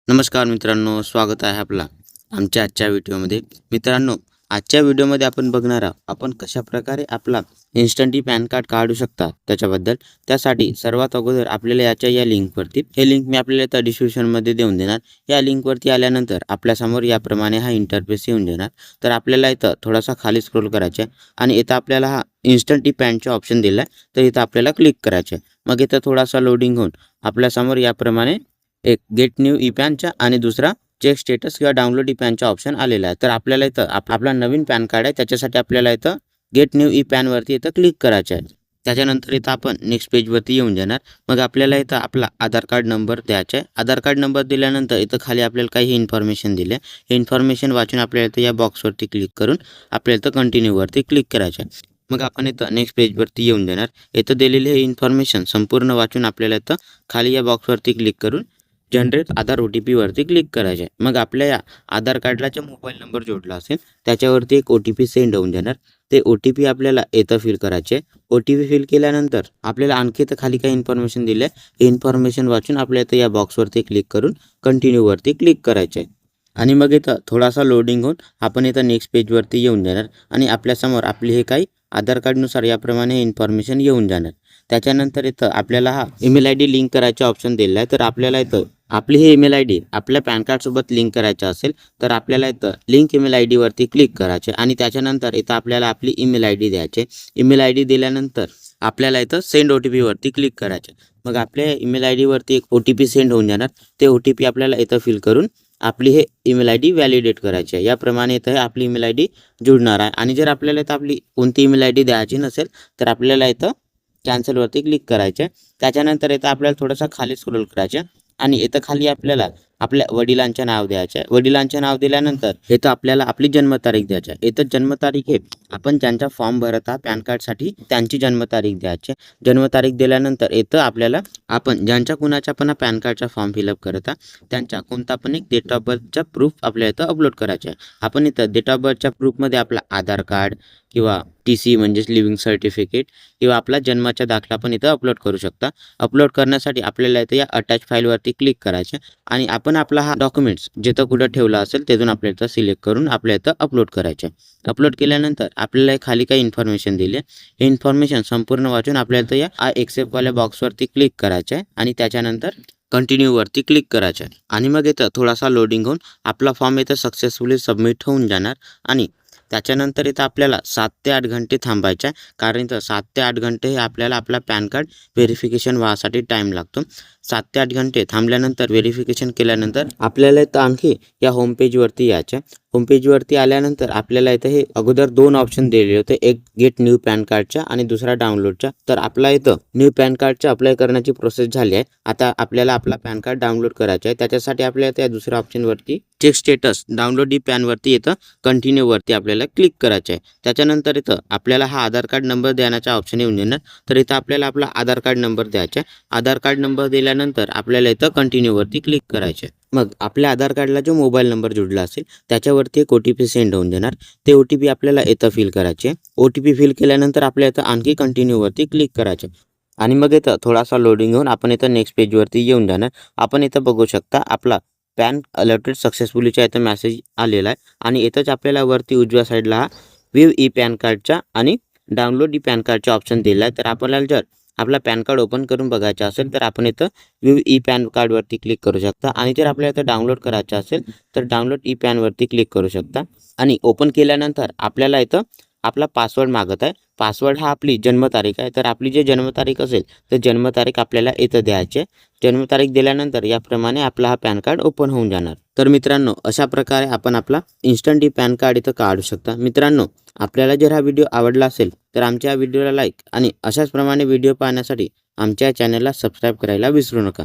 नमस्कार मित्रांनो, स्वागत आहे आपला आमच्या आजच्या व्हिडिओमध्ये. मित्रांनो, आजच्या व्हिडिओमध्ये आपण बघणार आहोत आपण कशाप्रकारे आपला इन्स्टंटली पॅन कार्ड काढू शकता त्याच्याबद्दल. त्यासाठी सर्वात अगोदर आपल्याला या लिंकवरती, हे लिंक मी आपल्याला त्या डिस्क्रिप्शनमध्ये देऊन देणार. या लिंकवरती आल्यानंतर आपल्यासमोर याप्रमाणे हा इंटरफेस येऊन देणार. तर आपल्याला इथं थोडासा खाली स्क्रोल करायचा आहे आणि इथं आपल्याला हा इन्स्टंटली पॅनचा ऑप्शन दिला आहे, तर इथं आपल्याला क्लिक करायचं आहे. मग इथं थोडासा लोडिंग होऊन आपल्यासमोर याप्रमाणे एक गेट न्यू ई पॅनचा आणि दुसरा चेक स्टेटस किंवा डाउनलोड ई पॅनचा ऑप्शन आलेला आहे. तर आपल्याला इथं आपला नवीन पॅन कार्ड आहे, त्याच्यासाठी आपल्याला इथं गेट न्यू ई पॅनवरती इथं क्लिक करायचं आहे. त्याच्यानंतर इथं आपण नेक्स्ट पेजवरती येऊन जाणार. मग आपल्याला इथं आपला आधार कार्ड नंबर द्यायचा आहे. आधार कार्ड नंबर दिल्यानंतर इथं खाली आपल्याला काही इन्फॉर्मेशन दिले. हे इन्फॉर्मेशन वाचून आपल्याला इथं या बॉक्सवरती क्लिक करून आपल्याला इथं कंटिन्यूवरती क्लिक करायचं आहे. मग आपण इथं नेक्स्ट पेजवरती येऊन जाणार. इथं दिलेले हे इन्फॉर्मेशन संपूर्ण वाचून आपल्याला इथं खाली या बॉक्सवरती क्लिक करून जनरेट आधार OTP वरती क्लिक करायचे आहे. मग आपल्या या आधार कार्डला जो मोबाईल नंबर जोडला असेल त्याच्यावरती एक OTP सेंड होऊन जाणार. ते OTP आपल्याला इथं फिल करायचे. OTP फिल केल्यानंतर आपल्याला आणखी इथं खाली काही इन्फॉर्मेशन दिले. हे इन्फॉर्मेशन वाचून आपल्या इथं या बॉक्सवरती क्लिक करून कंटिन्यूवरती क्लिक करायचे आहे. आणि मग इथं थोडासा लोडिंग होऊन आपण इथं नेक्स्ट पेजवरती येऊन जाणार आणि आपल्यासमोर आपली हे काही आधार कार्डनुसार याप्रमाणे इन्फॉर्मेशन येऊन जाणार. त्याच्यानंतर इथं आपल्याला हा ईमेल ID लिंक करायचा ऑप्शन दिला आहे. तर आपल्याला इथं आपली ही ईमेल ID आपल्या पॅन कार्डसोबत लिंक करायचं असेल तर आपल्याला इथं लिंक ईमेल ID वरती क्लिक करायचे आणि त्याच्यानंतर इथं आपल्याला आपली ईमेल ID द्यायची. ईमेल ID दिल्यानंतर आपल्याला इथं सेंड OTP वरती क्लिक करायचे. मग आपल्या ईमेल ID वरती एक OTP सेंड होऊन जाणार. ते OTP आपल्याला इथं फिल करून आपली हे ईमेल ID व्हॅलिडेट करायची आहे. याप्रमाणे इथं आपली ईमेल ID जुळणार आहे. आणि जर आपल्याला इथं आपली कोणती ईमेल ID द्यायची नसेल तर आपल्याला इथं कॅन्सलवरती क्लिक करायचे. त्याच्यानंतर इथं आपल्याला थोडंसं खाली स्क्रोल करायचं आणि इथं खाली आपल्याला आपल्या वडिलांचे नाव द्यायचे आहे. वडिलांचे नाव दिल्यानंतर इथं आपल्याला आपली जन्मतारीख द्यायची आहे. इथं जन्मतारीख हे आपण ज्यांचा फॉर्म भरत आहात पॅन कार्डसाठी त्यांची जन्मतारीख द्यायची. जन्मतारीख दिल्यानंतर इथं आपल्याला आपण ज्यांच्या कुणाचा पण पॅन कार्डचा फॉर्म फिलअप करत आहात त्यांचा कोणता पण एक डेट ऑफ बर्थचा प्रूफ आपल्या इथं अपलोड करायचा आहे. आपण इथं डेट ऑफ बर्थच्या प्रूफमध्ये आपला आधार कार्ड किंवा TC म्हणजेच लिव्हिंग सर्टिफिकेट किंवा आपला जन्माचा दाखला पण इथं अपलोड करू शकता. अपलोड करण्यासाठी आपल्याला इथं या अटॅच फाईलवरती क्लिक करायचे आणि आपण आपला हा डॉक्युमेंट्स जिथं कुठं ठेवला असेल तिथून आपल्या इथं सिलेक्ट करून आपल्या इथं अपलोड करायचे. अपलोड केल्यानंतर आपल्याला खाली काही इन्फॉर्मेशन दिली. हे इन्फॉर्मेशन संपूर्ण वाचून आपल्याला इथं या एक्सेप्टवाल्या बॉक्सवरती क्लिक करायचे आणि त्याच्यानंतर कंटिन्यूवरती क्लिक करायचं आहे. आणि मग इथं थोडासा लोडिंग होऊन आपला फॉर्म इथं सक्सेसफुली सबमिट होऊन जाणार. आणि त्याच्यानंतर इथं आपल्याला 7 ते 8 घंटे थांबायचं आहे. कारण इथं 7 ते 8 घंटे हे आपल्याला आपला पॅन कार्ड व्हेरिफिकेशन व्हायसाठी टाईम लागतो. 7 ते 8 घंटे थांबल्यानंतर व्हेरिफिकेशन केल्यानंतर आपल्याला इथं आणखी या होम पेजवरती यायचं. होम पेजवरती आल्यानंतर आपल्याला इथं हे अगोदर 2 ऑप्शन दिलेले होते, एक गेट न्यू पॅन कार्डचा आणि दुसरा डाउनलोडचा. तर आपला इथं न्यू पॅन कार्डचा अप्लाय करण्याची प्रोसेस झाली आहे. आता आपल्याला आपला पॅन कार्ड डाउनलोड करायचा आहे. त्याच्यासाठी आपल्याला त्या दुसऱ्या ऑप्शनवरती चेक स्टेटस डाउनलोड ई पॅनवरती इथं कंटिन्यूवरती आपल्याला क्लिक करायचं आहे. त्याच्यानंतर इथं आपल्याला हा आधार कार्ड नंबर देण्याचा ऑप्शन येऊन येणार. तर इथं आपल्याला आपला आधार कार्ड नंबर द्यायचा आहे. आधार कार्ड नंबर दिल्यानंतर आपल्याला इथं कंटिन्यूवरती क्लिक करायचे. मग आपल्या आधार कार्डला जो मोबाईल नंबर जोडला असेल त्याच्यावरती एक OTP सेंड होऊन देणार. ते OTP आपल्याला इथं फिल करायचे. OTP फिल केल्यानंतर आपल्या इथं आणखी कंटिन्यूवरती क्लिक करायचे आणि मग इथं थोडासा लोडिंग होऊन आपण इथं नेक्स्ट पेजवरती येऊन जाणार. आपण इथं बघू शकता आपला पॅन अलर्टेड सक्सेसफुलीचा इथं मेसेज आलेला आहे आणि इथंच आपल्याला वरती उजव्या साईडला हा व्ह्यू ई पॅन कार्डचा आणि डाउनलोड ई पॅन कार्डचा ऑप्शन दिला आहे. तर आपल्याला जर आपला पॅन कार्ड ओपन करून बघायचं असेल तर आपण इथं व्ह्यू ई पॅन कार्डवरती क्लिक करू शकता आणि जर आपल्याला इथं डाउनलोड करायचं असेल तर डाउनलोड ई पॅनवरती क्लिक करू शकता. आणि ओपन केल्यानंतर आपल्याला इथं आपला पासवर्ड मागत आहे. पासवर्ड हा आपली जन्मतारीख आहे. तर आपली जी जन्मतारीख असेल तर जन्मतारीख आपल्याला इथं द्यायची. जन्मतारीख दिल्यानंतर याप्रमाणे आपला हा पॅन कार्ड ओपन होऊन जाणार. तर मित्रांनो, अशा प्रकारे आपण आपला इन्स्टंट पॅन कार्ड इथं काढू शकता. मित्रांनो, आपल्याला जर हा व्हिडिओ आवडला असेल तर आमच्या व्हिडिओला लाईक आणि अशाच प्रमाणे व्हिडिओ पाहण्यासाठी आमच्या चॅनलला सबस्क्राईब करायला विसरू नका.